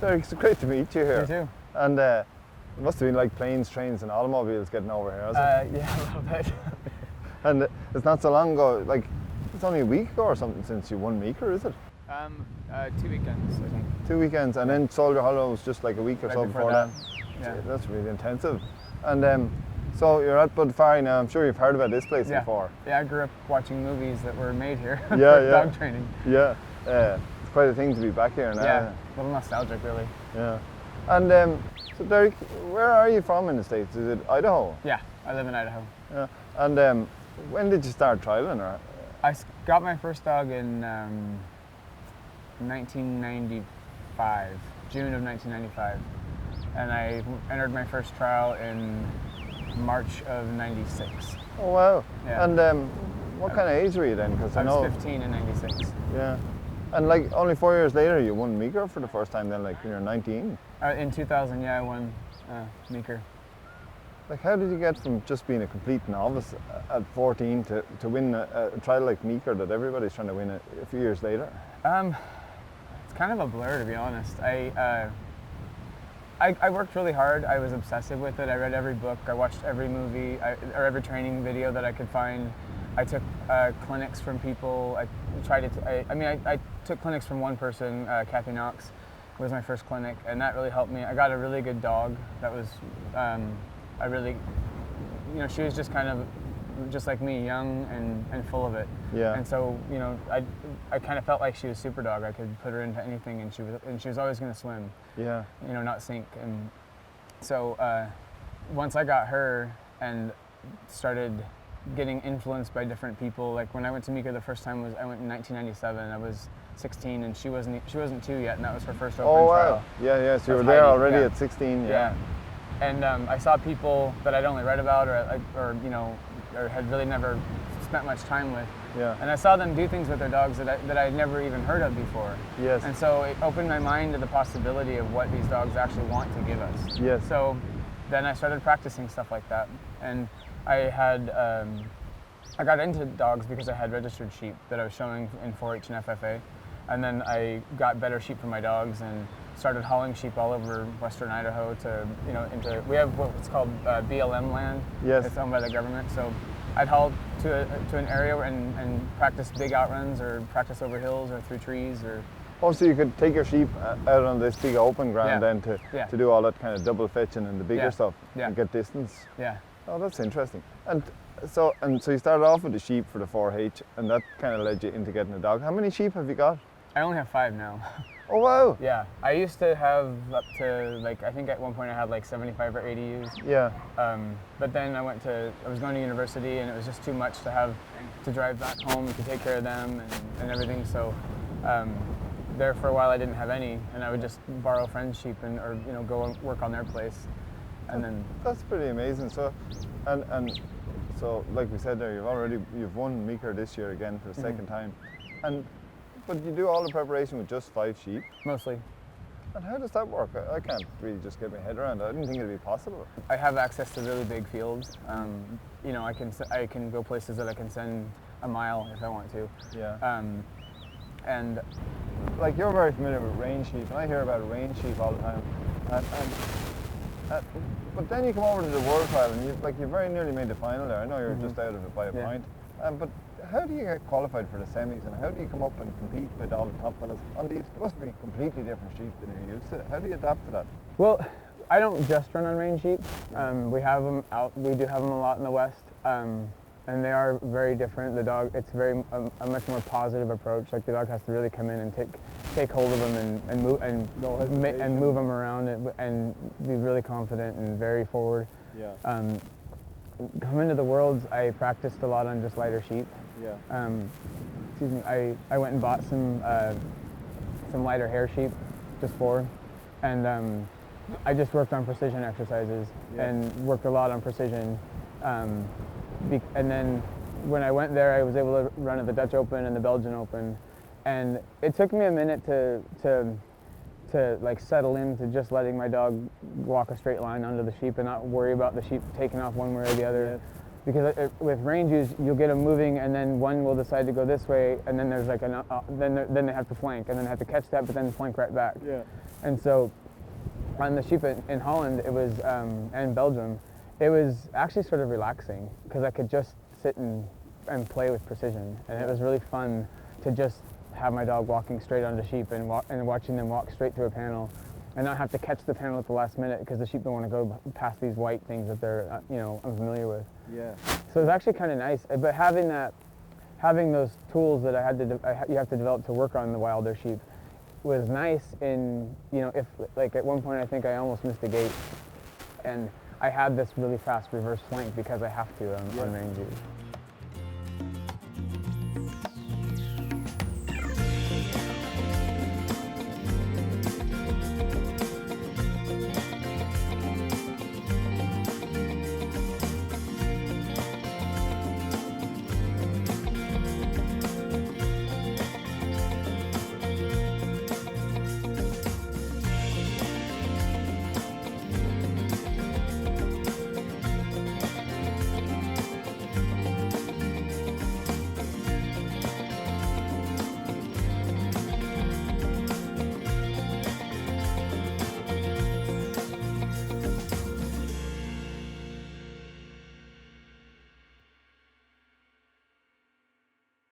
Derek, it's great to meet you here. You too. And it must have been like planes, trains and automobiles getting over here, hasn't it? Yeah, a little bit. And it's not so long ago, like it's only a week ago or something since you won Meeker, is it? 2 weekends, I think. 2 weekends, and then Soldier Hollow was just like a week or Right so before that. Yeah. That's really intensive. And so you're at Budfari now. I'm sure you've heard about this place before. Yeah, I grew up watching movies that were made here for dog training. Yeah, it's quite a thing to be back here now. Yeah, a little nostalgic, really. Yeah. And so Derek, where are you from in the States? Is it Idaho? Yeah, I live in Idaho. Yeah. And when did you start trialing? Or? I got my first dog in 1995, June of 1995. And I entered my first trial in March of 96. Oh wow! Yeah. And what kind of age were you then? Because I was 15 in 96. Yeah. And like only 4 years later, you won Meeker for the first time. Then, like when you're 19. In 2000, yeah, I won Meeker. Like, how did you get from just being a complete novice at 14 to win a trial like Meeker that everybody's trying to win a few years later? It's kind of a blur, to be honest. I worked really hard. I was obsessive with it. I read every book. I watched every movie or every training video that I could find. I took clinics from people. I took clinics from one person, Kathy Knox, was my first clinic, and that really helped me. I got a really good dog. That was, she was just kind of just like me, young and full of it. Yeah. And so, I kind of felt like she was Superdog. I could put her into anything, and she was always going to swim. Yeah. Not sink. And so once I got her and started getting influenced by different people, like when I went to Meeker the first time I went in 1997. I was 16 and she wasn't 2 yet, and that was her first open trial. Yeah. So you were there already at 16. Yeah. And I saw people that I'd only read about or had really never spent much time with. Yeah. And I saw them do things with their dogs that I'd never even heard of before. Yes. And so it opened my mind to the possibility of what these dogs actually want to give us. Yes. So then I started practicing stuff like that. And I got into dogs because I had registered sheep that I was showing in 4-H and FFA. And then I got better sheep for my dogs and started hauling sheep all over western Idaho we have what's called BLM land. Yes. It's owned by the government. So I'd haul to an area and practice big outruns or practice over hills or through trees or. Oh, so you could take your sheep out on this big open ground then to do all that kind of double fetching and the bigger stuff and get distance. Yeah. Oh, that's interesting. And so you started off with the sheep for the 4-H, and that kind of led you into getting a dog. How many sheep have you got? I only have 5 now. Oh wow! Yeah, I used to have up to I think at one point I had 75 or 80 ewes. Yeah. But then I was going to university, and it was just too much to have to drive back home to take care of them and everything. So there for a while I didn't have any, and I would just borrow friends' sheep or go and work on their place, and then. That's pretty amazing. So, and so like we said there, you've won Meeker this year again for the second time, but you do all the preparation with just 5 sheep? Mostly. And how does that work? I can't really just get my head around it. I didn't think it'd be possible. I have access to really big fields. I can go places that I can send a mile if I want to. Yeah. And like you're very familiar with range sheep, and I hear about range sheep all the time. But then you come over to the World Trial, and you very nearly made the final there. I know you're just out of it by a point. But how do you get qualified for the semis, and how do you come up and compete with all the top fellas on these? It must be completely different sheep than you're used to. How do you adapt to that? Well, I don't just run on range sheep. We have them out. We do have them a lot in the West, and they are very different. The dog, it's very a much more positive approach. Like the dog has to really come in and take hold of them and move them around and be really confident and very forward. Yeah. Coming to the Worlds, I practiced a lot on just lighter sheep. Yeah. Excuse me. I went and bought some lighter hair sheep, just 4, and I just worked on precision exercises and worked a lot on precision. And then when I went there, I was able to run at the Dutch Open and the Belgian Open, and it took me a minute to settle into just letting my dog walk a straight line under the sheep and not worry about the sheep taking off one way or the other. Yes. Because with range ewes, you'll get them moving, and then one will decide to go this way, and then there's then they have to flank, and then have to catch that, but then flank right back. Yeah. And so on the sheep in Holland, it was, and Belgium, it was actually sort of relaxing because I could just sit and play with precision. And it was really fun to just have my dog walking straight onto sheep and watching them walk straight through a panel and not have to catch the panel at the last minute because the sheep don't want to go past these white things that they're, unfamiliar with. Yeah. So it was actually kind of nice. But having those tools that you have to develop to work on the wilder sheep was nice in, if like at one point I think I almost missed a gate and I had this really fast reverse flank because I have to on ranges.